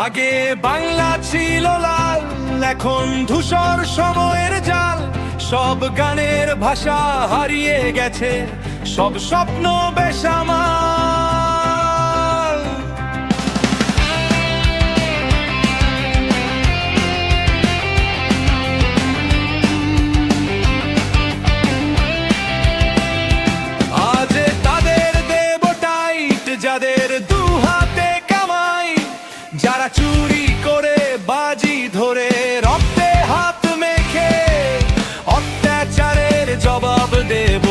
আগে বাংলা ছিল লাল, এখন ধূসর সময়ের জাল। সব গানের ভাষা হারিয়ে গেছে, সব স্বপ্ন বেসামাল। আজ তাদের দেব টাইট, যাদের দু হাতে কামাই, যারা চুরি করে বাজি ধরে রক্তে হাত মেখে অত্যাচারের জবাব দেব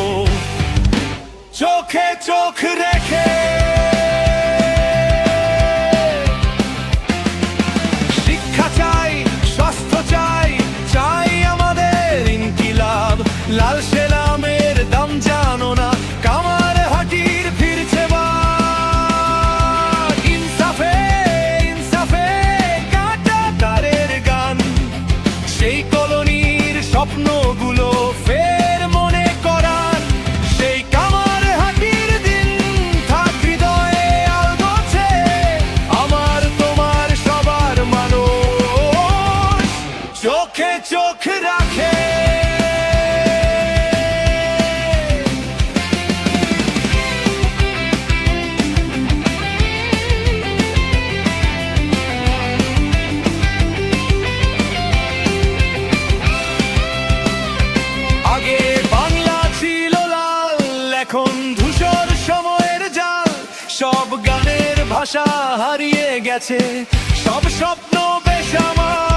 চোখে চোখ রেখে। শিক্ষা চাই, স্বাস্থ্য চাই, চাই আমাদের ইনকিলাব। লাল সেলামের দাম জানো না, কামার হাটির ফিরছে বাগ। ইনসাফে ইনসাফে কাটা তারের গান, সেই কলোনির স্বপ্নগুলো ফের মনে করার। সেই কামার হাটির দিন থাক হৃদয়ে আলগোছে, আমার তোমার সবার মানুষ চোখে চোখ রাখে। আগে বাংলা ছিল লাল, এখন ধূসর সময়ের জাল। সব গানের ভাষা হারিয়ে গেছে, সব স্বপ্ন বেসামাল।